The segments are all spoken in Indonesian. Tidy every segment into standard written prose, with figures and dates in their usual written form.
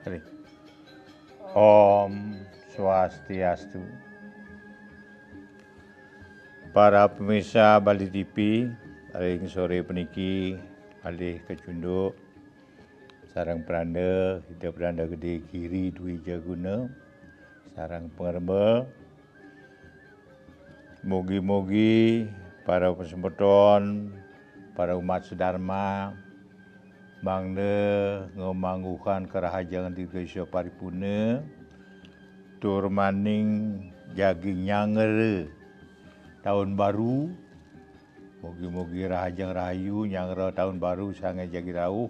Mari. Om Swastiastu. Para pemirsa Bali TV, ring sore peniki alih kecunduk sarang peranda kita peranda gede kiri dwi jaguna sarang pengerma. Mogi-mogi para pesembeton, para umat sedharma mangna ngomangguhan kerahajangan Dirgahayu paripurna tur maning jagi nyangere tahun baru. Mogi-mogi rahajang rahayu nyangera tahun baru sangai jagi rauh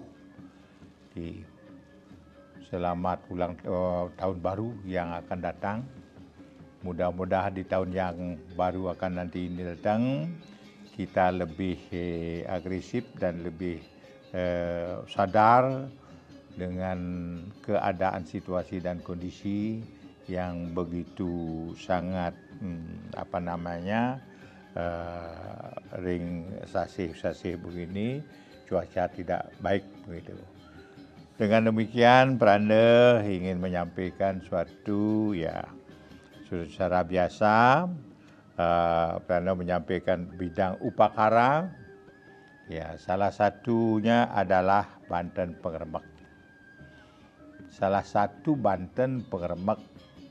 di selamat ulang tahun baru yang akan datang. Mudah-mudahan di tahun yang baru akan nanti ini datang kita lebih agresif dan lebih sadar dengan keadaan situasi dan kondisi yang begitu sangat ring sasih begini, cuaca tidak baik begitu. Dengan demikian peranda ingin menyampaikan suatu secara biasa peranda menyampaikan bidang upakara. Salah satunya adalah Banten Pengeremek. Salah satu Banten Pengeremek.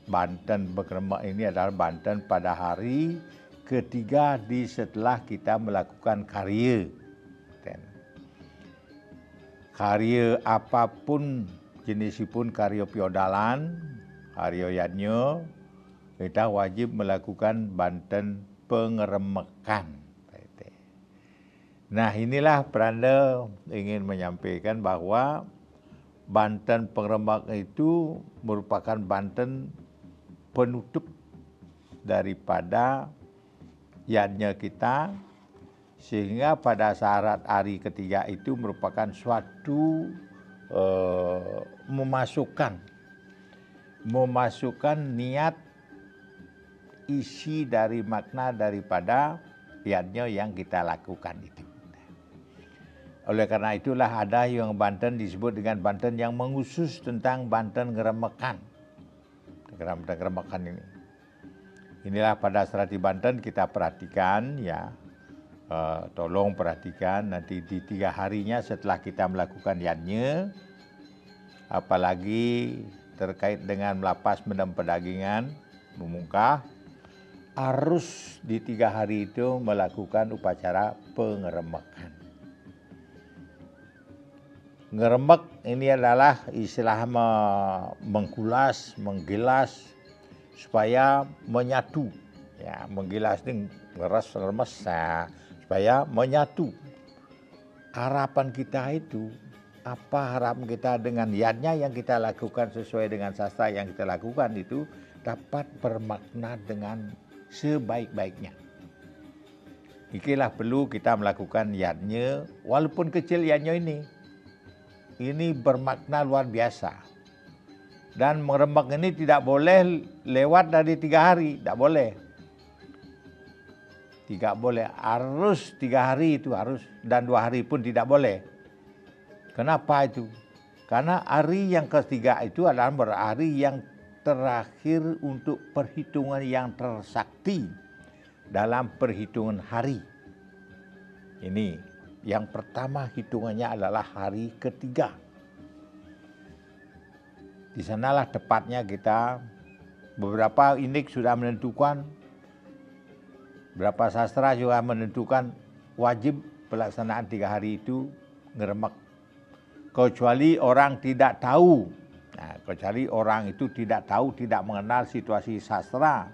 Banten Pengeremek ini adalah Banten pada hari ketiga setelah kita melakukan karya. Karya apapun jenisipun, karya piodalan, karya yadnya, kita wajib melakukan Banten Pengeremekan. Nah, inilah peranda ingin menyampaikan bahwa Banten Pengeremek itu merupakan Banten penutup daripada yadnya kita, sehingga pada saat hari ketiga itu merupakan suatu memasukkan niat isi dari makna daripada yadnya yang kita lakukan itu. Oleh karena itulah ada yang Banten disebut dengan Banten yang mengusus tentang Banten Ngeremekan. Ngeremekan ini. Inilah pada saat di Banten kita perhatikan tolong perhatikan nanti di 3 harinya setelah kita melakukan yadnya, apalagi terkait dengan melapas mendem pedagingan, memungkah, harus di 3 hari itu melakukan upacara pengeremekan. Ngeremek ini adalah istilah mengkulas, menggilas supaya menyatu. Menggilas ini ngeres, supaya menyatu. Harapan kita itu, apa harapan kita dengan yadnya yang kita lakukan sesuai dengan sastra yang kita lakukan itu dapat bermakna dengan sebaik-baiknya. Inilah perlu kita melakukan yadnya, walaupun kecil yadnya ini. Ini bermakna luar biasa. Dan mengeremek ini tidak boleh lewat dari 3 hari, tidak boleh. Tidak boleh, harus 3 hari itu harus, dan 2 hari pun tidak boleh. Kenapa itu? Karena hari yang ketiga itu adalah hari yang terakhir untuk perhitungan yang tersakti dalam perhitungan hari. Ini. Yang pertama hitungannya adalah hari ketiga. Di sanalah tepatnya kita, beberapa indik sudah menentukan, beberapa sastra juga menentukan wajib pelaksanaan 3 hari itu ngeremek. Kecuali orang tidak tahu. Kecuali orang itu tidak tahu, tidak mengenal situasi sastra.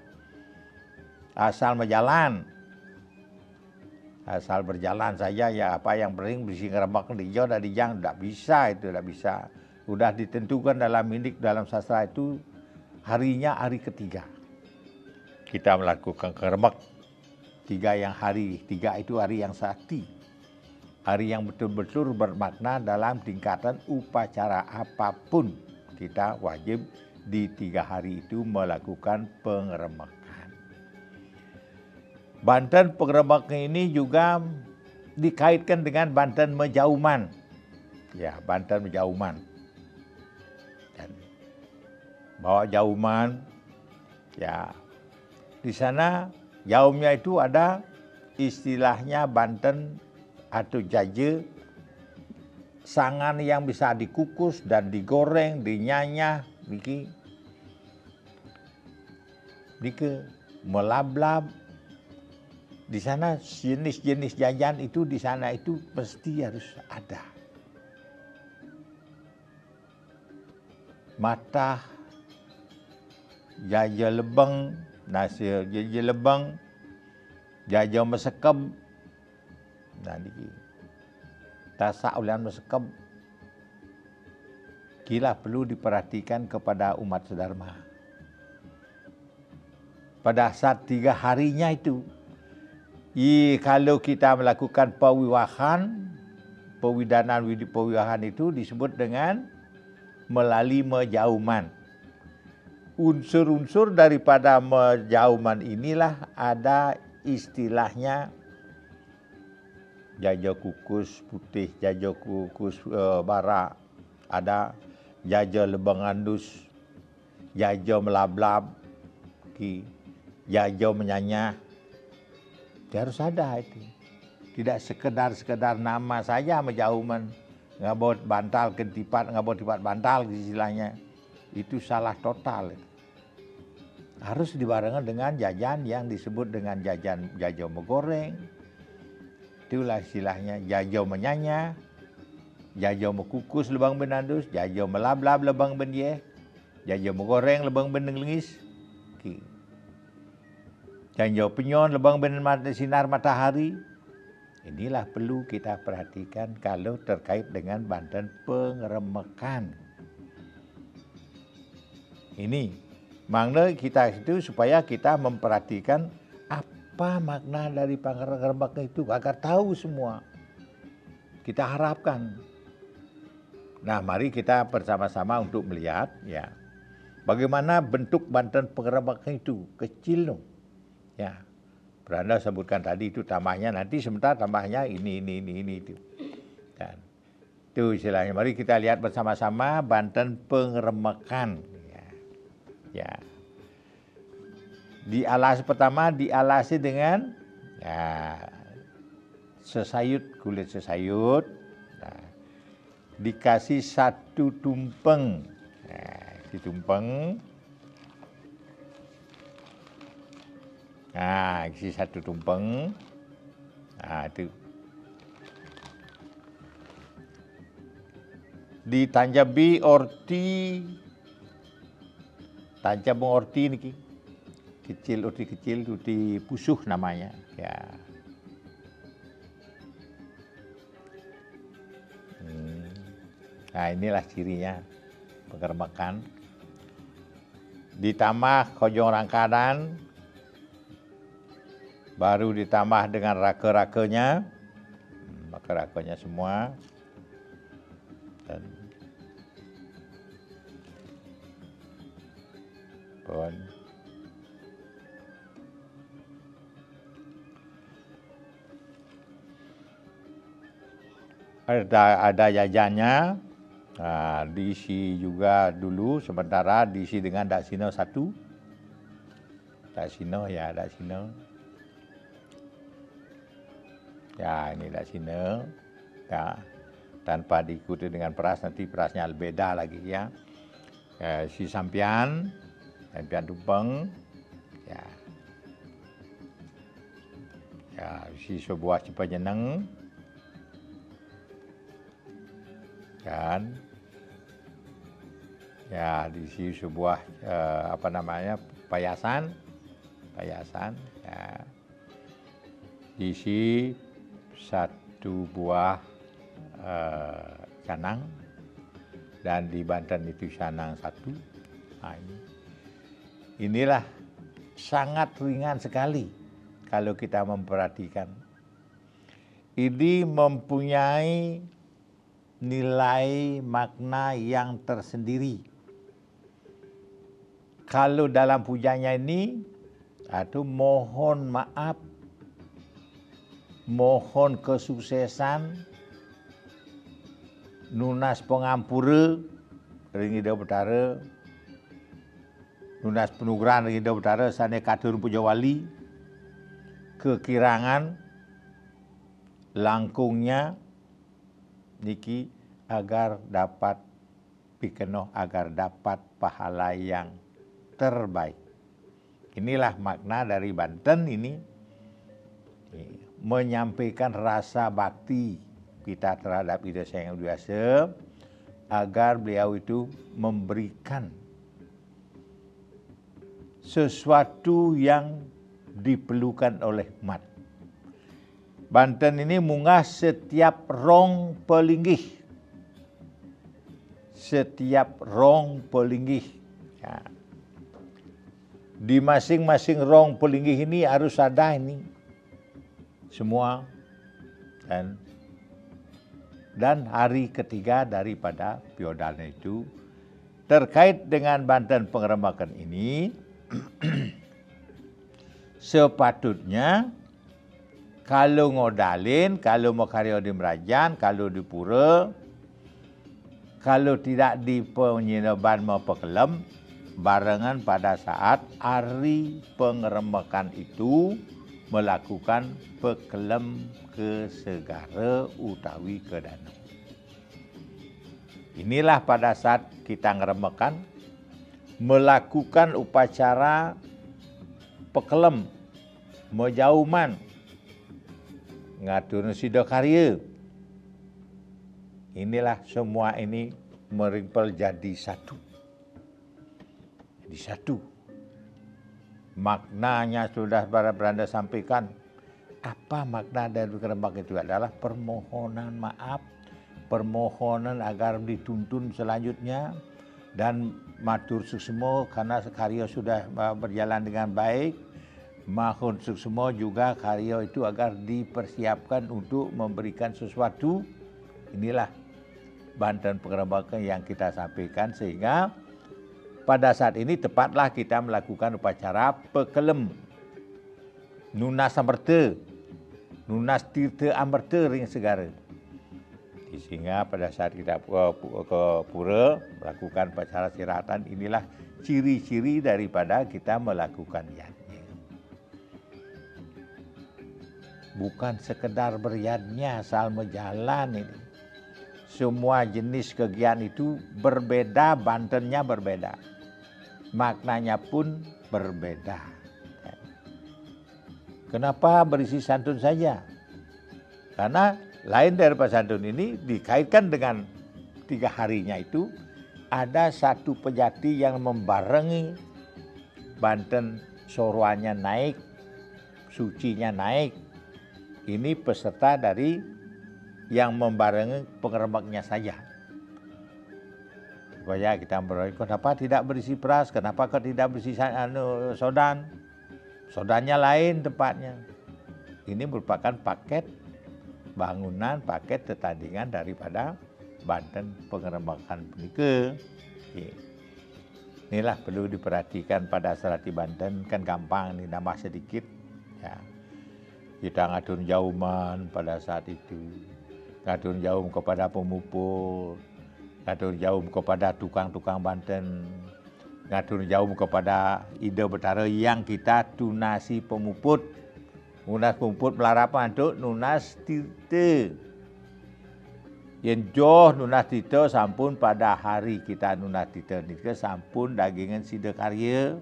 Asal berjalan saja apa yang penting berisi ngeremek di hijau dan di jang, tidak bisa itu, tidak bisa. Sudah ditentukan dalam indik dalam sastra itu harinya hari ketiga. Kita melakukan ngeremek. Hari 3 itu hari yang sakti. Hari yang betul-betul bermakna dalam tingkatan upacara apapun. Kita wajib di 3 hari itu melakukan pengeremekan. Banten Pengeremek ini juga dikaitkan dengan Banten Menjauman. Banten Menjauman. Dan bawa jauman. Ya, di sana jaumnya itu ada istilahnya Banten atau jaje, sangan yang bisa dikukus dan digoreng, dinyanyah, diki melablab. Di sana jenis-jenis jajan itu di sana itu pasti harus ada. Matah, jaja lebang, nasi jaja lebang, jaja mesekep, nah diki tasak ulian mesekep. Kila perlu diperhatikan kepada umat sedharma. Pada saat 3 harinya itu, kalau kita melakukan pewidanan widi pewiwahan itu disebut dengan melalui menjauman. Unsur-unsur daripada menjauman inilah ada istilahnya jaja kukus putih, jaja kukus bara, ada jaja lebang andus, jaja melablab, jaja menyanyah. Harus ada itu. Tidak sekedar nama saja menjauman. Ngabot bantal kentipat, ngabot tipat bantal istilahnya. Itu salah total. Harus dibarengan dengan jajan yang disebut dengan jajan menggoreng. Itulah istilahnya jajan menyanyah, jajan mekukus lebang benandus, jajan melablab lebang benye, jajan menggoreng lebang benenglingis. Jajan penyon lebang sinar matahari. Inilah perlu kita perhatikan kalau terkait dengan Banten pengeremekan. Ini makna kita itu supaya kita memperhatikan apa makna dari pengeremekan itu agar tahu semua. Kita harapkan. Nah, mari kita bersama-sama untuk melihat ya bagaimana bentuk Banten pengeremekan itu kecil loh. Ya. Beranda sebutkan tadi itu tambahnya, nanti sebentar tambahnya ini itu. Dan itu istilahnya. Mari kita lihat bersama-sama Banten pengeremekan. Ya. Dialasi pertama dialasi dengan sesayut, kulit sesayut. Nah, dikasih 1 tumpeng. Tumpeng. Nah, isi 1 tumpeng. Nah, itu. Ditanjabi orti. Tanjabung orti niki. Kecil, orti pusuh namanya. Ya. Nah, inilah cirinya pengeremekan. Ditambah kojong rangkadan. Baru ditambah dengan raka-rakanya, raka-rakanya semua. Dan ada jajannya, diisi juga dulu sementara diisi dengan daksino 1. Daksino. Ya, ini daksino. Ya, tanpa diikuti dengan peras, nanti perasnya beda lagi ya. Si sampian tumpeng. Ya. Ya, si sebuah cipajeneng. Kan. Ya, diisi sebuah payasan. Ya. Diisi 1 buah canang, dan di Banten itu canang 1. Nah, inilah sangat ringan sekali kalau kita memperhatikan. Ini mempunyai nilai makna yang tersendiri. Kalau dalam pujanya ini, mohon maaf, mohon kesuksesan, nunas pengampura, ringi dah betara, nunas penugrahan Rinda Utara sane katur Puja Wali kekirangan langkungnya niki agar dapat pikenoh agar dapat pahala yang terbaik. Inilah makna dari Banten ini, menyampaikan rasa bakti kita terhadap Ida Sang Hyang Widi agar beliau itu memberikan sesuatu yang diperlukan oleh umat. Banten ini munggah setiap rong pelinggih. Setiap rong pelinggih. Ya. Di masing-masing rong pelinggih ini harus ada ini semua, dan hari ketiga daripada Piodalnya itu terkait dengan Banten Pengerembakan ini sepatutnya kalau ngodalin, kalau mau karya di Merajan, kalau di Pura, kalau tidak di Penyinaban mau Pekelem, barengan pada saat hari pengerembakan itu melakukan pekelem ke segara utawi ke danau. Inilah pada saat kita ngerembakan melakukan upacara pekelem, mejauman, ngatur sida karya. Inilah semua ini merimpel jadi satu. Jadi satu. Maknanya sudah para beranda sampaikan. Apa makna dari kerembak itu adalah permohonan maaf, permohonan agar dituntun selanjutnya, dan matur suksemo karena karya sudah berjalan dengan baik. Mahun suksemo juga karya itu agar dipersiapkan untuk memberikan sesuatu. Inilah Banten Pengerembakan yang kita sampaikan, sehingga pada saat ini tepatlah kita melakukan upacara pekelem nunas amerta, nunas tirta amerta ring segara. Sehingga pada saat kita ke pura melakukan upacara siratan, inilah ciri-ciri daripada kita melakukan yadnya. Bukan sekedar beryadnya asal menjalan ini. Semua jenis kegiatan itu berbeda, Bantennya berbeda. Maknanya pun berbeda. Kenapa berisi santun saja? Karena lain daripada santun ini dikaitkan dengan 3 harinya itu ada satu pejati yang membarengi Banten sorwanya naik, sucinya naik. Ini peserta dari yang membarengi pengerembaknya saja. Supaya kita berpikir, kenapa tidak berisi beras, kenapa tidak berisi sodan? Sodannya lain tempatnya. Ini merupakan paket bangunan, paket tetandingan daripada Banten Pengerembakan Penika. Inilah perlu diperhatikan pada Serati Banten, kan gampang nih, nambah sedikit. Ya. Kita ngatur jauman pada saat itu, ngatur jaum kepada pemuput, ngatur jaum kepada tukang-tukang Banten, ngatur jaum kepada Ida Betara yang kita tunasi pemuput. Nunas pemuput melarapan untuk nunas tirta. Yang joh nunas tirta sampun pada hari kita nunas tirta nika sampun dagingan sida karya.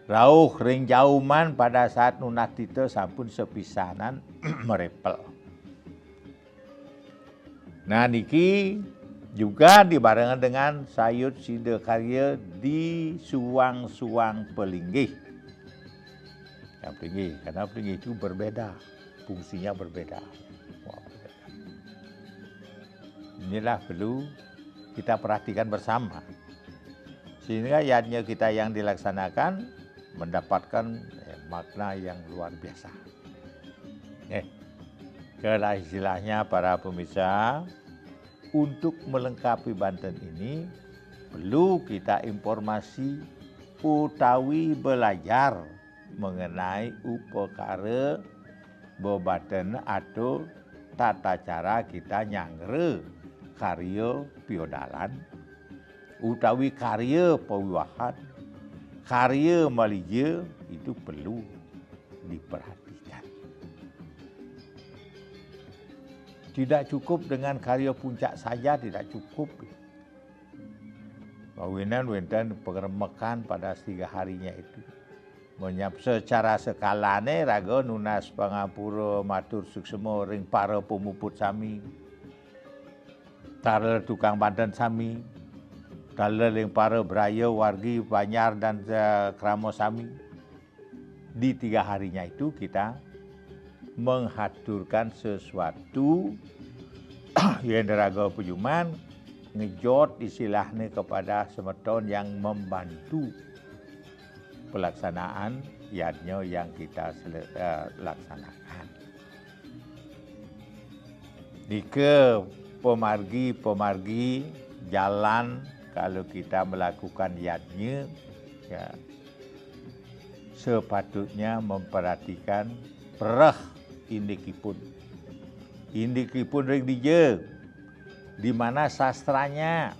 Rauh ring jauman pada saat nunas tirta sampun sepisanan merepel. Nah niki juga dibarengan dengan sayut sida karya di suang-suang pelinggih. Yang pelinggih, karena pelinggih itu berbeda, fungsinya berbeda. Inilah perlu kita perhatikan bersama. Sehingga yadnya kita yang dilaksanakan mendapatkan makna yang luar biasa. Kalau istilahnya para pemirsa, untuk melengkapi Banten ini perlu kita informasi utawi belajar mengenai upakara bebaten atau tata cara kita nyangre karya piodalan utawi karya pawiwahan, karya malija itu perlu diperhatikan. Tidak cukup dengan karya puncak saja, tidak cukup. Kawinan wenten pengeremekan pada 3 harinya itu. Menyap secara sekalane raga nunas pangapura matur suksema ring para pemuput sami. Tara tukang Banten sami. Tara ring para beraya wargi Banyar dan Kramo sami. Di 3 harinya itu kita menghaturkan sesuatu yang raga pejuman ngejot istilahnya kepada semeton yang membantu pelaksanaan yadnya yang kita laksanakan. Jika pemargi jalan kalau kita melakukan yadnya, ya, sepatutnya memperhatikan perah indikipun. Indikipun ring dije, di mana sastranya.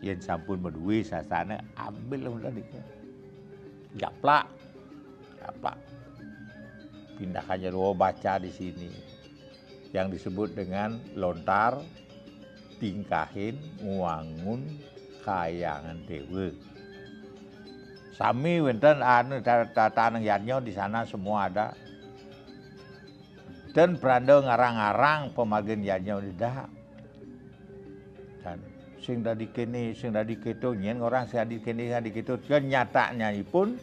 Yen sampun meduwi sastrana ambil tadi. Gaplak. Pindahkannya ruang baca di sini. Yang disebut dengan lontar, tingkahin, nguangun, kayangan dewa. Sami wenten tanang yanyo di sana semua ada. Dan beranda ngarang-ngarang pemagen yanyo tidak. Dan sing dadi kene, sing dadi keto, nyen orang sing dadi kene, sing dadi keto, kenyataannya pun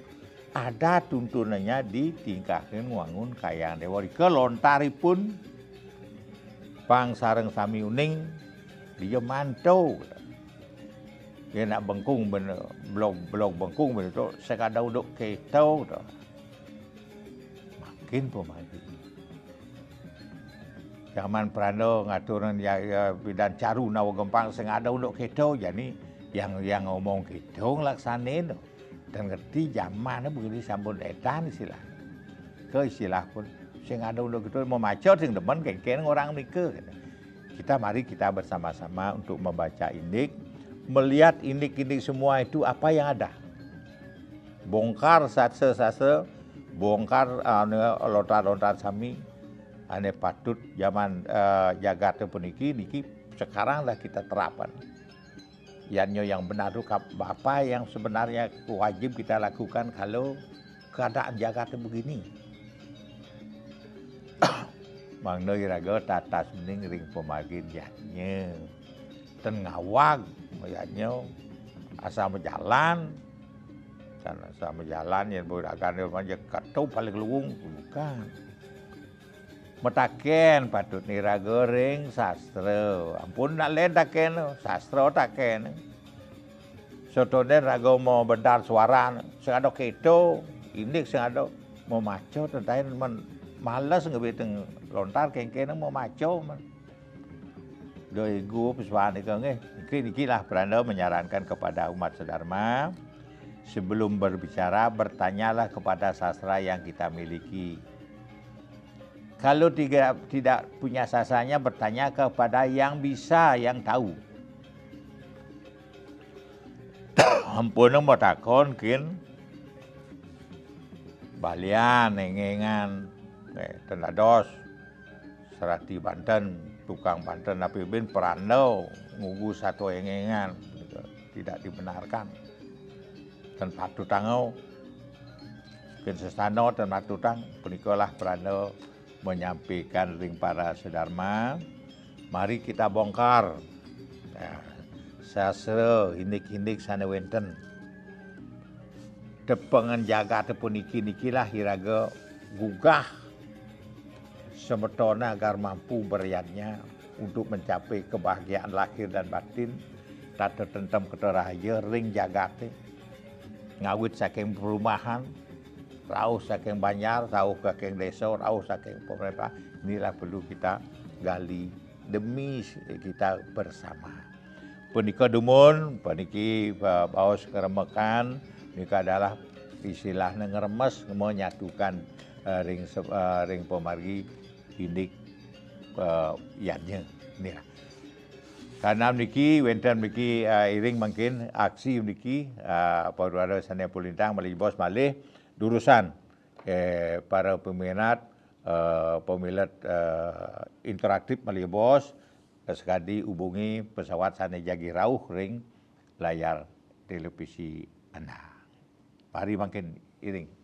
ada tuntunannya ditingkahkan wangun kayangan dewa. Kelontaripun pang sareng sami uning dia mantau. Dia nak bengkung bener, blok bengkung bener tu, sekadar duduk keto tu. Makin pemagi. Zaman Prano ngaturan ya bidan caru nawa gempang sing ada untuk keto, jadi yang ngomong keto ngelaksanain tu. Dan ngerti zaman begini sampun edan istilah. Ke istilah pun sing ada untuk keto mau macet sing demen kengken orang nikah. Mari kita bersama-sama untuk membaca indik, melihat indik-indik semua itu apa yang ada. Bongkar sase-sase, bongkar lontar-lontar sami. Ane patut zaman jagat puniki niki sekarang lah kita terapkan. Yanyo yang benar itu apa yang sebenarnya wajib kita lakukan kalau keadaan jagat begini. Mangno iraga tatas mending ring pemagin yanyo. Dan ngawag yanyo asal berjalan. Dan asal berjalan yang berakan dia katu paling luung bukan. Metaken patut niraga ring sastra. Ampun nak len taken sastra taken. Sotone raga mau bedar suara sing ada keto, indik sing ada mau maco tentain men malas ngebeteng lontar kengken mau maco men. Doi gu peswan iki nggih. Iki lah Pranda menyarankan kepada umat sedharma sebelum berbicara bertanyalah kepada sastra yang kita miliki. Kalau tidak punya sastranya bertanya kepada yang bisa, yang tahu. Ampun mau takon kin balian engengan tenados serati Banten tukang Banten tapi bin Prando ngugu satu engengan tidak dibenarkan dan patut tangau kin sesano dan patutang punikalah Prando menyampaikan ring para sedharma, mari kita bongkar sastra hindik-hindik sana wenten. Tepengan jagat puniki lah iraga gugah semetona agar mampu beryatnya untuk mencapai kebahagiaan lahir dan batin, tak tertentam keterahaya ring jagate. Ngawit saking perumahan, rauh saking Banyar, rauh saking desa, rauh saking pemerintah. Inilah perlu kita gali demi kita bersama. Punika dumun, puniki baos keremekan, nika adalah istilahnya ngeremes menyatukan ring pemargi indik yadnya. Inilah. Karena niki wenten niki iring mungkin aksi niki pada sana Pulintang malih bos malih durusan para peminat pemilat interaktif malih bos sekali hubungi pesawat sana jagi rauh ring layar televisi anda. Pari makin iring.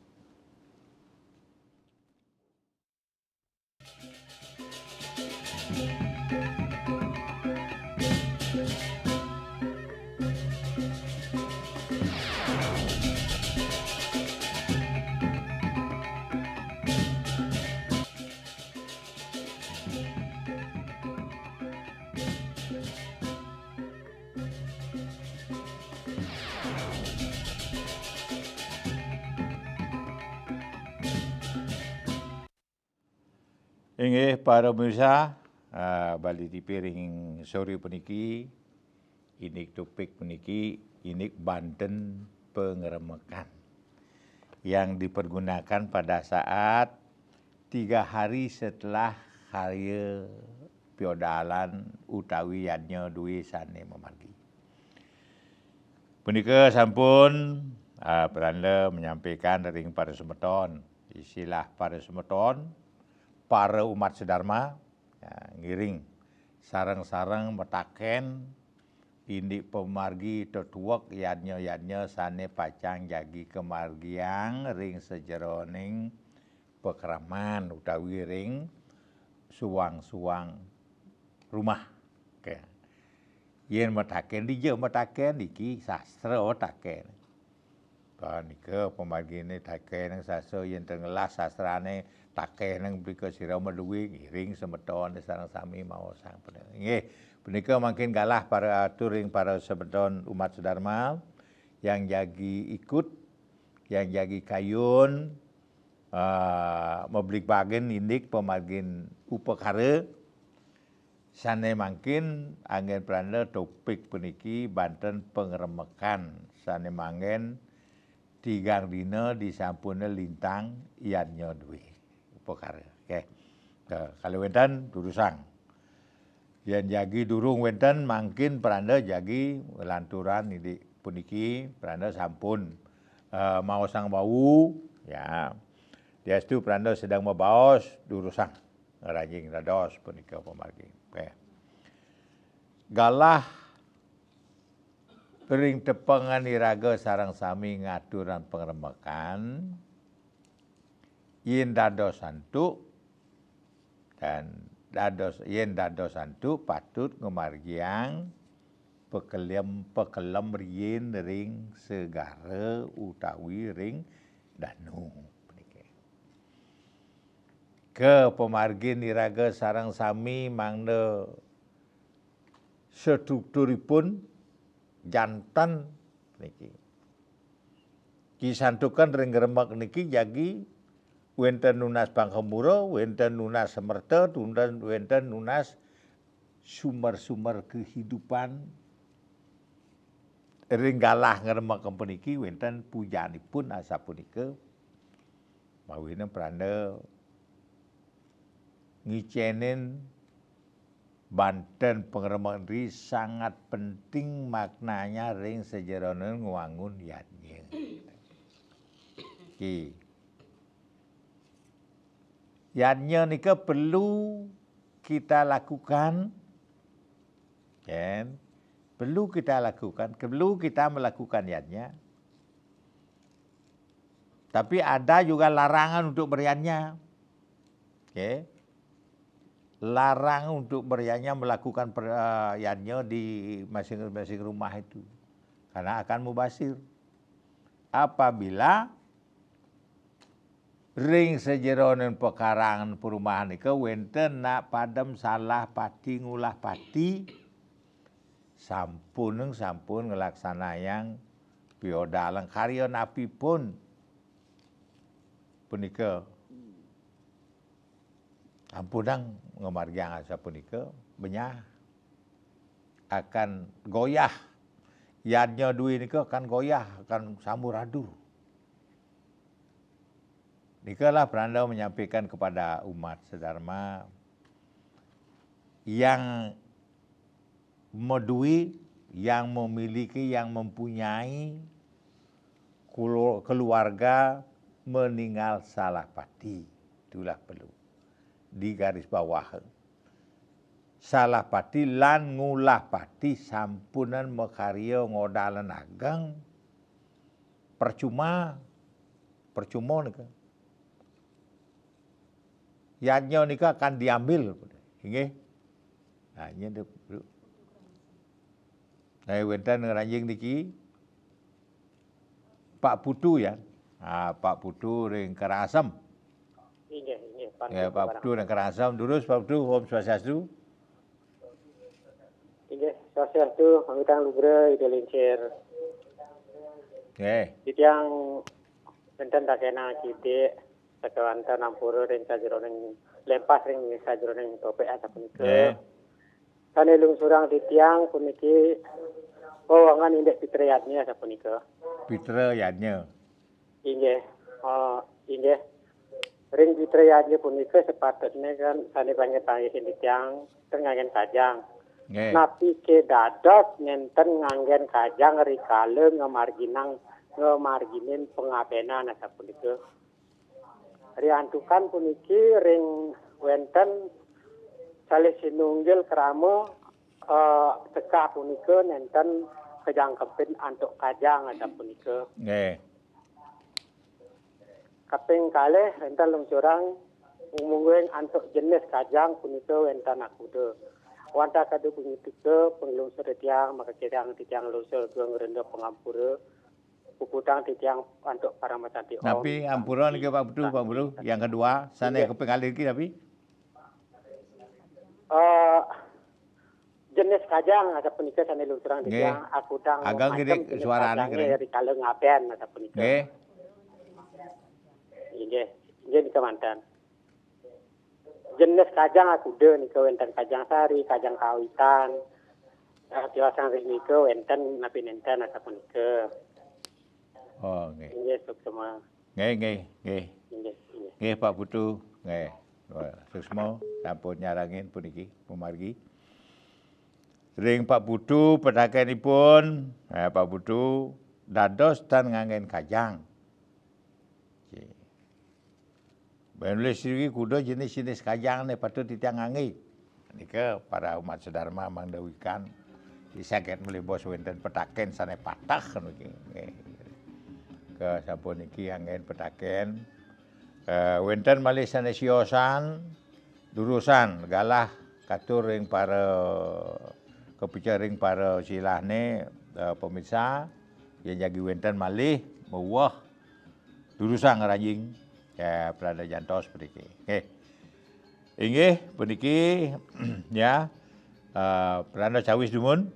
Inggih para pemirsa, balik di piring sore puniki, ini topik puniki, ini Banten pengeremekan yang dipergunakan pada saat 3 hari setelah hari piodalan utawi yadnya duwi sane memargi. Punika sampun Belanda menyampaikan dari para semeton, istilah para semeton, para umat sedharma ngiring sarang-sarang metaken indik pemargi tetuwek yadnya sane pacang jagi kemargiang ring sejeroning pekeraman utawi ring suwang-suwang rumah. Yen metaken dije metaken iki sastra taken. Nika pemargine taken sastra yen tengelas sastrane taken nang mriko sira meluwi ngiring semeton sareng sami mau sang peneng. Nggih, punika makin galah para aturing para semeton umat sedharma yang jagi ikut, yang jagi kayun membeli bagian indik pemargin upekara sane mangkin angin Belanda topik puniki Banten pengeremekan sane manggen 3 dina disampune lintang iannya duwe upekara. Oke. Kalau wenten durusang. Yang jagi durung wenten mangkin Belanda jagi lanturan ini puniki Belanda sampun mau sang bau ya. Diastu Belanda sedang membaos durusang rajing rados punika pemargi. Oke. Galah ring tepengan iraga sarang sami ngaturan pengeremekan yen dados santu dan yen dados santu patut ngemargiang pekelem rien ring segara utawi ring danu. Ke pemargin iraga sarang sami mangna strukturipun jantan niki. Kisantukan ring geremek niki jagi wenten nunas Bangkemuro, wenten nunas Semerta, wenten nunas sumber-sumber kehidupan ring galah ngeremek puniki wenten pujanipun asa punika mawine Belanda ngicenin Banten pengeremek ri sangat penting maknanya ring sejeroning ngwangun yadnya. Ki. Yadnya nika perlu kita lakukan, kan? Perlu kita melakukan yadnya. Tapi ada juga larangan untuk beriannya. Okay. Larang untuk beriannya melakukan yadnya di masing-masing rumah itu. Karena akan mubasir. Apabila ring sejeroning pekarangan perumahan nika wenten nak padam salah pati ngulah pati sampun ngelaksanayang piodalang karya napi pun punika ampunang ngemargiang asa punika benyah akan goyah yadnya duwi nika akan goyah akan samuradur. Nikalah Belanda menyampaikan kepada umat sedharma yang medui yang memiliki, yang mempunyai keluarga meninggal salah pati. Itulah perlu di garis bawah. Salah pati lan ngulah pati sampunan makarya ngodalan ageng percuma nika. Yadnya nika akan diambil. Nggih. Nah, ini nah, wenten ranjing niki Pak Putu ya. Pak Putu ring Karangasem. Inggih. Ya, Pak Putu ring Karangasem. Durus Pak Putu, Om Swastiastu. Inggih, Swastiastu, Pangitang Lubre, Ide Lincir. Nggih. Titiang benten dakena kitik sekawanten ampura ring sajroning lempas ring sajroning topik sapunika. Nggih. Sane lungsurang titiang puniki wewangan indek pitriyatnya sapunika. Pitrayatnya. Inggih. Inggih. Ring pitriyatnya punika sepatutnya kan sane panggih-panggihin titiang tengangen kajang. Nggih. Napi ke dados nenten nganggen kajang rikale ngemarginin pengabenan sapunika. Riantukan puniki ring wenten salih sinunggil krama teka punika nenten kejangkepin antuk kajang sapunika. Nggih. Kaping kalih wenten lungsurang umuming antuk jenis kajang punika wenten akuda. Wanta kadu punika penglungsur titiang maka titiang lungsur ke ngrenda pengampura puputang titiang antuk para macanti om. Tapi ampura niki Pak Putu. Yang kedua, sana keping kali iki tapi jenis kajang ada punika sane lungsurang titiang akudang agak gede suarane keren. rikale ngaben ada punika. Nggih. Nggih kemanten. Jenis kajang akuda nika wenten kajang sari, kajang kawitan. Tiwasan nika wenten napi nenten sapunika. Oh, nggih. Nggih suksma. Nggih. Nggih. Pak Putu. Nggih. Suksma sampun nyarangin puniki pemargi. Ring Pak Putu pedakenipun, Pak Putu dados tan nganggen kajang. Benulis iki kuda jenis-jenis kajang ne patut titiang ngangi. Nika para umat sedharma mangdawikan disaget mulih bos wenten petaken sane patah niki. Ke sampun niki anggen petaken. Wenten malih sane siosan durusan galah katur ring para kepicaring para silahne pemirsa yen jagi wenten malih mewah durusan ngarajing ya Prada Jantos puniki. Nggih. Inggih puniki ya Prada Cawis Dumun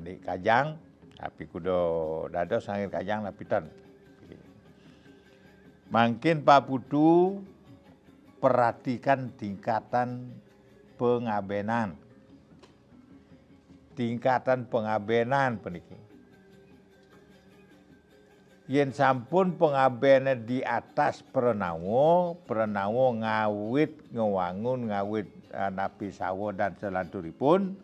di kajang tapi kudo dados angin kajang lapitan. Mungkin Pak Putu perhatikan tingkatan pengabenan. Tingkatan pengabenan puniki. Yen sampun pengabene di atas Prenawo ngawit ngewangun ngawit napi sawo dan selanturipun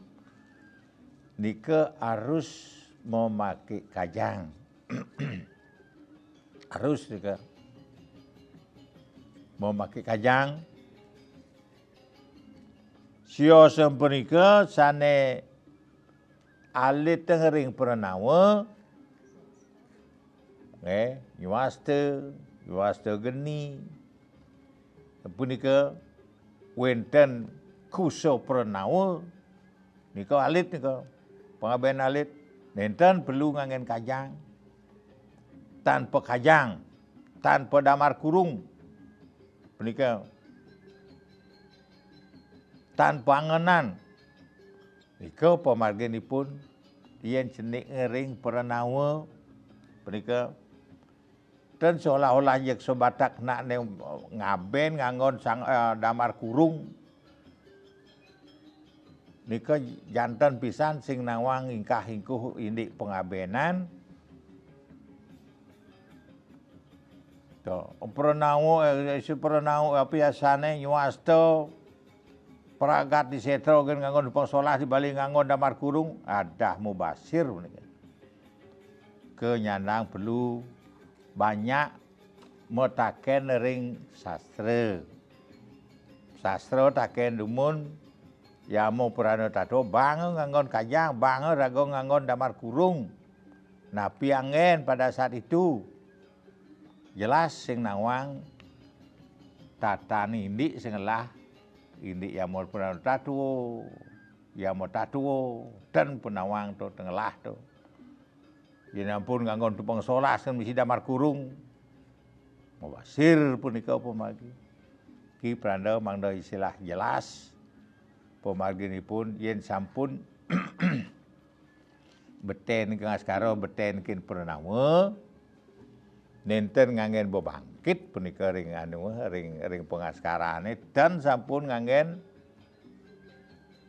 nika harus memakai kajang. Harus nika memakai kajang. Sio sempunika sane alit tengering Prenawo yuwaste geni punika wenten kuso Prenawo nika alit nika pengaben alit nenten perlu nganggen kajang tanpa kajang tanpa damar kurung punika tanpa angenan nika pamargenipun yen cenik ngering Prenawo punika dan seolah-olah yek sobatak nak ne ngaben ngangon sang damar kurung nika jantan pisan sing nawang ingkah ingkuh indik pengabenan to Prenawo biasane nyuwasto peragat di setro kan nganggo dupang solah di bali nganggo damar kurung adah mubasir punika. Kenyandang perlu banyak metaken ring sastra. Sastra taken dumun yamo purana tato bangun nganggon kajang, bangun rago nganggon damar kurung. Napi angin pada saat itu jelas sing nawang tatani indi sing lah indi yamo purana tato, yamo tato dan penawang to tengelah to. Yen ampun nganggon tupang solas kan misi damar kurung. Mubasir punika pemagi. Ki pranda mangda istilah jelas pemarginipun yen sampun beten ke askara beten kin purnama nenten nganggen bebangkit punika ring ring pengaskarane dan sampun nganggen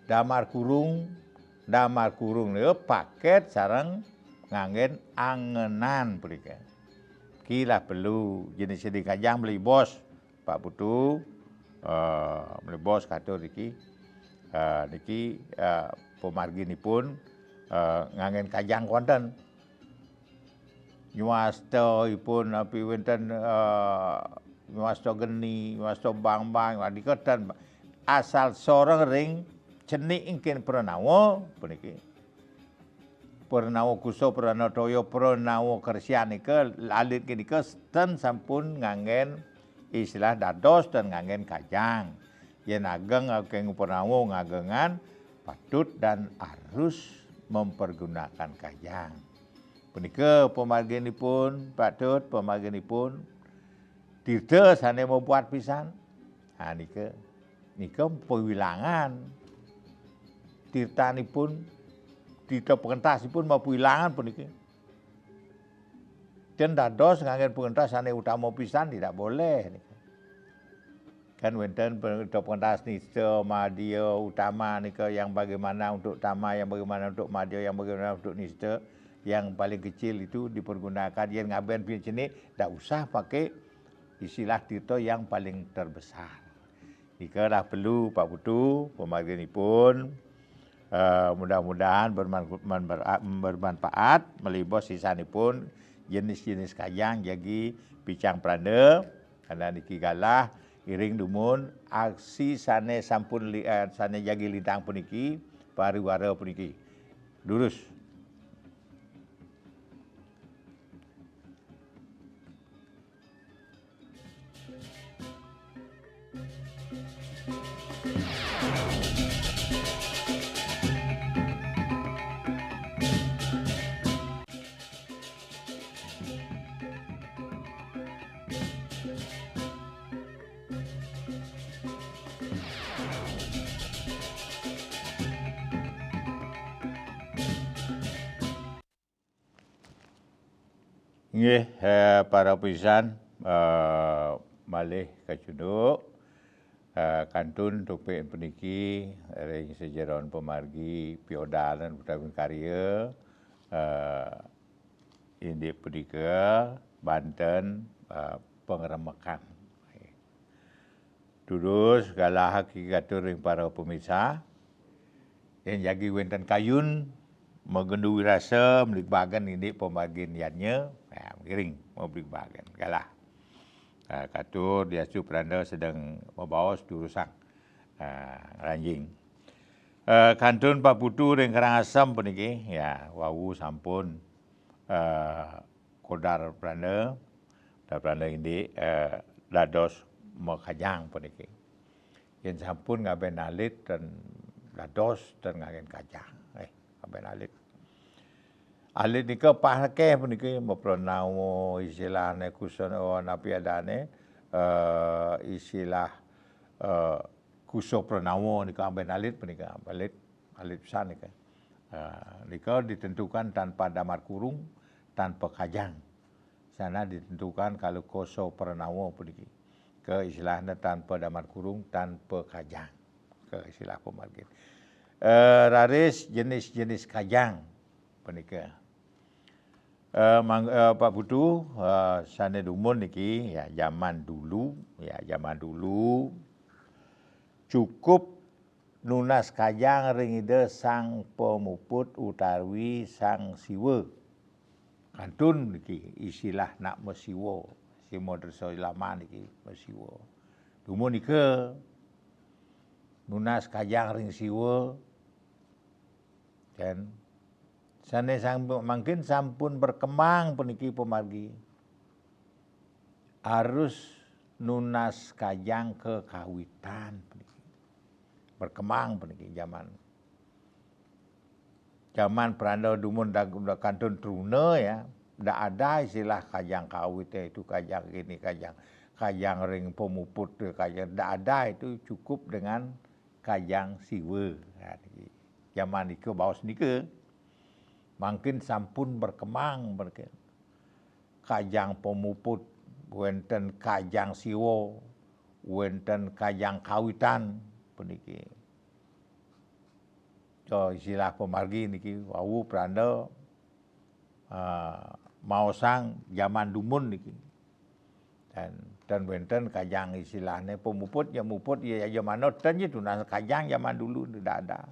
damar kurung niku paket sareng nganggen angenan punika. Ki lah perlu jenis sedih kajang beli bos Pak Putu beli bos katur niki pemarginipun nganggen kajang wonten nyuwastaipun api wonten nyuwasta geni nyuwasta bang-bang wadiketan asal sorong ring cenik ingkang pranawa puniki Purnawa Kuso Purana Toyo Purnawa Kersyanika alit kinika ten sampun nganggen istilah dados dan nganggen kajang. Yen ageng ageng Purnawa ngagengan patut dan harus mempergunakan kajang. Punika pemarginipun patut pemarginipun tirta sane membuat pisan. Ha nika pewilangan tirtanipun tirta pengentasipun mau pilangan puniki. Dan dados nganggen pengentas sane utama pisan tidak boleh. Kan wonten pengentas nista madya utama nika yang bagaimana untuk utama, yang bagaimana untuk madya, yang bagaimana untuk nista, yang paling kecil itu dipergunakan yen ngaben pincene ndak usah pakai istilah tirta yang paling terbesar. Nika dah perlu Pak Putu pemarginipun mudah-mudahan bermanfaat melibos sisanipun jenis-jenis kajang jagi picang pranda karena niki galah iring dumun aksi sane sampun sane jagi lidang puniki pariwara puniki lurus. Nggih, para pisan malih kacunduk kantun topik puniki ring sejeron pemargi piodal dan putagun karya indik punika Banten pengeremekan. Terus galah hakikatur ring para pemirsa yang jagi wenten kayun mengendui rasa melik bagan indik pemargin yannya giring mau beli bagan galah. Katur dia Supranda sedang membawa jurusak ranjing. Kantun Pak Putu ring Karangasem puniki ya wau sampun kodar pranda indi dados mekajang puniki. Yen sampun ngaben alit dan dados dan ngagen kajang. Ngaben alit. Alit nika pahake puniki mepronawo istilahne kusana napiadane istilah kuso pronawo nika amben alit punika alit pisan nika. Nika ditentukan tanpa damar kurung, tanpa kajang. Sana ditentukan kalau kuso pronawo puniki. Ke istilahnya tanpa damar kurung, tanpa kajang. Ke istilah pemargin. Raris jenis-jenis kajang punika. Pak Putu sane dumun niki ya zaman dulu cukup nunas kajang ring ide sang pemuput utawi sang siwa. Kantun niki istilah nak mesiwo, simo derso lama niki mesiwo. Dumun ike nunas kajang ring siwa dan sane mungkin sampun berkembang puniki pemargi. Harus nunas kajang kekawitan puniki. Berkembang puniki zaman peranda dumun kantun truna ya, ndak ada istilah kajang kawit itu kajang ini kajang ring pemuput kajang ndak ada, itu cukup dengan kajang siwa. Nah, zaman itu bawas nike makin sampun berkembang kajang pemuput wenten kajang siwa wenten kajang kawitan puniki. So istilah pemargi niki wau peranda maosang zaman dumun niki. Dan wenten kajang istilahnya pemuput ya muput ya zaman tan je tunas kajang zaman dulu tidak ada.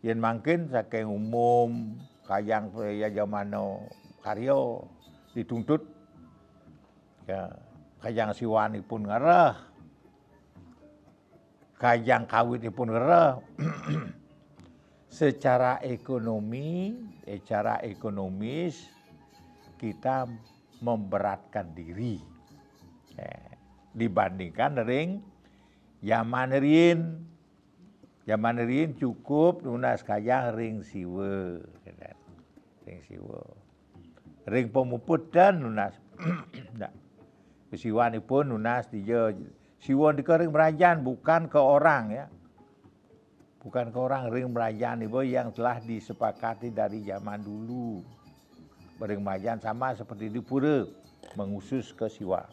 Yen mungkin saking umum kajang ya zaman karyo dituntut ya kajang siwanipun ngareh. Kajang kawitipun ngareh. Secara ekonomis kita memberatkan diri dibandingkan ring zaman rien. Zaman rien cukup nunas kajang ring siwa. Ring siwa. Ring pemuput dan nunas. Siwanipun nunas dia siwa dika ring berajan bukan ke orang ya. Bukan ke orang, ring merajaan ibu yang telah disepakati dari zaman dulu. Ring merajaan sama seperti di pura, mengusus ke siwa.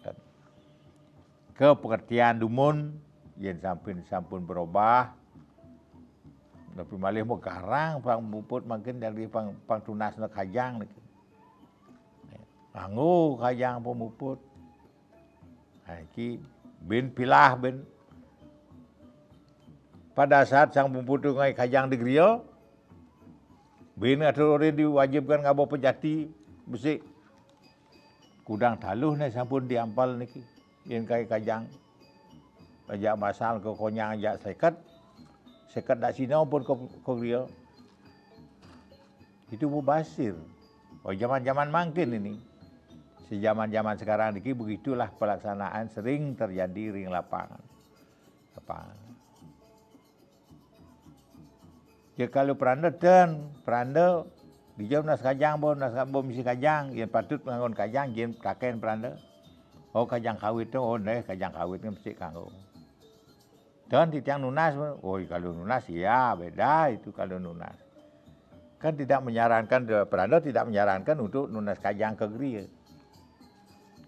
Dan ke pengertian dumun, yang sampun berubah. Tapi malih mau garang, pang buput makin dari pang tunas na kajang. Anggu kajang pemuput. Nah, ini bin pilah bin. Pada saat sang pemuput ngai kajang di griya, bin atur diwajibkan ngabo pejati besi. Kudang taluh nih sampun diampal niki. Yen kai kajang. Ajak masal ke konyang ajak sekat dak sinau pun ke griya. Itu mubasir. Oh zaman-zaman mangkin ini. Sejaman-zaman sekarang niki begitulah pelaksanaan sering terjadi ring lapangan. Ya kalau peranda dijauh nas kajang bo misi kajang, yang patut mengangon kajang, yang kaken peranda. Oh kajang kawit tu, oh nih kajang kawit ni mesti kanggo. Dan titiang nunas, oh kalau nunas ya beda itu kalau nunas. Kan tidak menyarankan, peranda tidak menyarankan untuk nunas kajang ke geria.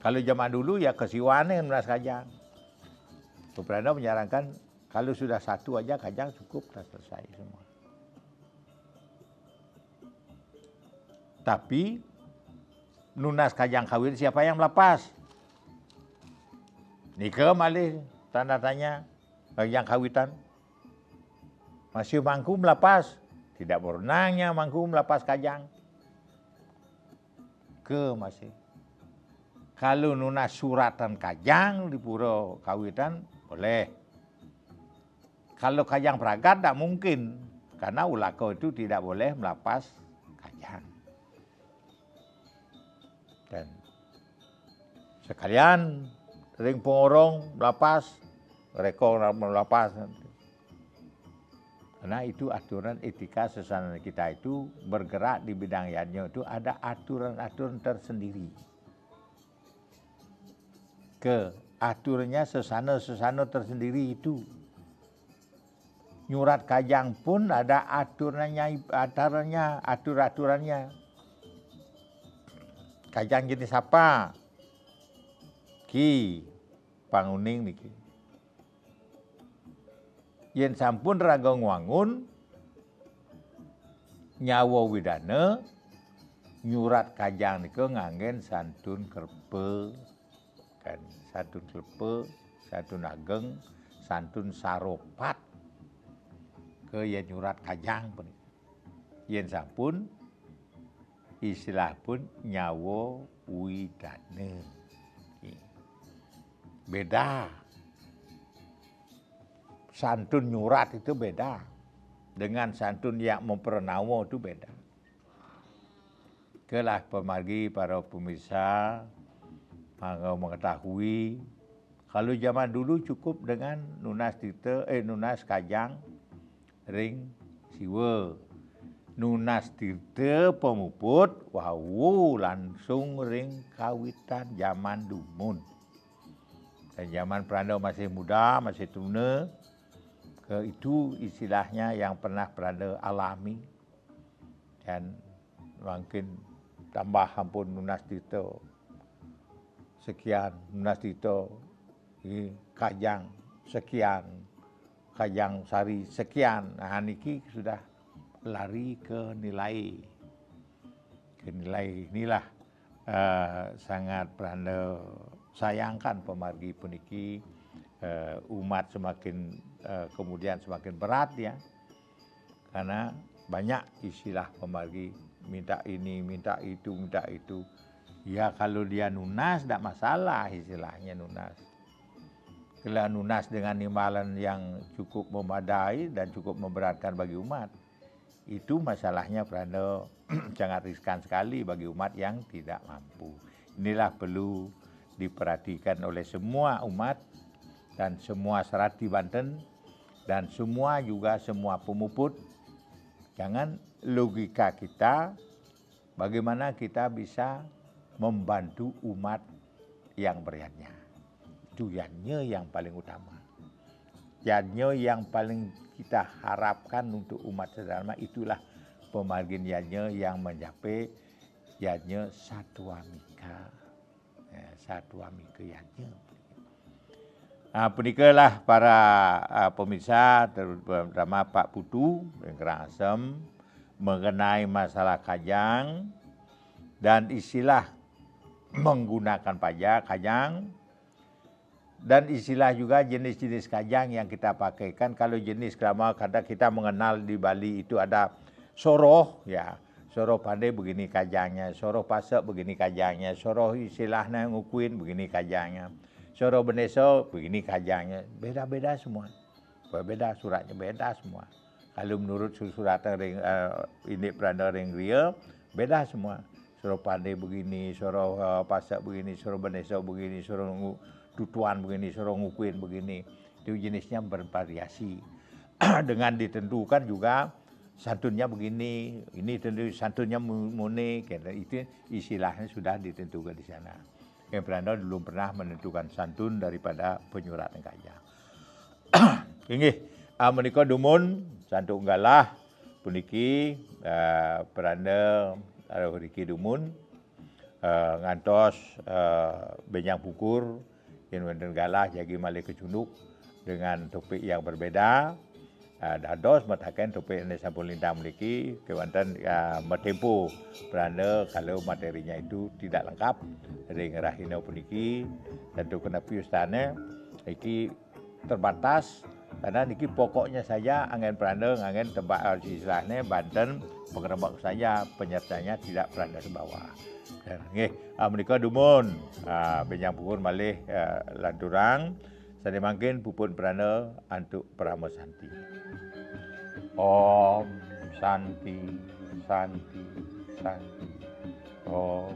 Kalau zaman dulu ya kesiwane nunas kajang. Peranda menyarankan kalau sudah satu aja kajang cukup, dah selesai semua. Tapi nunas kajang kawin siapa yang melepas? Nika malih tanda tanya kajang kawitan. Masih mangku melepas? Tidak berenangnya mangku melepas kajang. Masih. Kalau nunas suratan kajang di pura kawitan boleh. Kalau kajang peragat tak mungkin. Karena ulako itu tidak boleh melepas kajang. Dan sekalian ring pengorong melepas, rekor melepas. Karena itu aturan etika sesana kita itu bergerak di bidang yanyo itu ada aturan-aturan tersendiri. Aturannya sesana tersendiri itu. Nyurat kajang pun ada aturannya. Kajang jenis apa? Ki panguning niki. Yen sampun raga ngwangun nyawa widana nyurat kajang niku nganggen santun kerpe kan santun kerpe, santun ageng, santun saropat. ke yen nyurat kajang pun. Yen sampun istilah pun nyawa widane. Beda. Santun nyurat itu beda. Dengan santun yang mempernawa itu beda. Kelah pemargi para pemirsa mengetahui kalau zaman dulu cukup dengan nunas kajang ring siwa. Nunas tirta pemuput wau langsung ring kawitan zaman dumun. Dan zaman Pranda masih muda, masih tuna, itu istilahnya yang pernah Pranda alami. Dan mungkin tambah ampun nunas tirta sekian, nunas tirta kajang sekian, kajang sari sekian. Nah niki sudah lari ke nilai. Inilah sangat Pranda sayangkan pemargi puniki umat semakin kemudian semakin berat ya. Karena banyak istilah pemargi minta ini, minta itu, minta itu. Ya kalau dia nunas tidak masalah istilahnya nunas. Kalau nunas dengan imbalan yang cukup memadai dan cukup memberatkan bagi umat, itu masalahnya Pranda sangat riskan sekali bagi umat yang tidak mampu. Inilah perlu diperhatikan oleh semua umat dan semua serat di Banten dan semua pemuput. Jangan logika kita bagaimana kita bisa membantu umat yang beratnya. Itu yang paling utama. Yang paling kita harapkan untuk umat sedharma itulah pemargin yang mencapai satwamika. Satwamika penikalah para pemirsa terutama Pak Putu yang Kerasem mengenai masalah kajang dan istilah menggunakan kajang dan istilah juga jenis-jenis kajang yang kita pakaikan. Kalau jenis selama kadang kita mengenal di Bali itu ada soroh ya. Soroh pandai begini kajangnya, soroh pasak begini kajangnya, soroh istilahnya ngukuin begini kajangnya. Soroh beneso begini kajangnya. Beda-beda semua. Berbeda suratnya beda semua. Kalau menurut surat ini Pranda ring ria beda semua. Soroh pandai begini, soroh pasak begini, soroh beneso begini, soroh tutuan begini, suruh ngukuin begini. Itu jenisnya bervariasi. Dengan ditentukan juga santunnya begini, ini tentu santunnya mune, itu istilahnya sudah ditentukan di sana. Yang Pranda belum pernah menentukan santun daripada penyuratan kajang. Inggih, menika dumun santun galah puniki Pranda riki dumun ngantos benyang pukur yang wonten galah jagi malih kecunduk dengan topik yang berbeda. Dados mataken topik ini sampun lintang memiliki kewanten metempo Pranda kalau materinya itu tidak lengkap dari ngerahina puniki tentu kena piustane iki terbatas karena niki pokoknya saja angen Pranda angen tebak istilahnya Banten pengerebak saja penyertanya tidak Pranda sebawa. Nggih, menika dumun benyang pukur malih lanturang sane mangkin pupun Pranda antuk Prama Santi. Om Santi Santi Santi. Om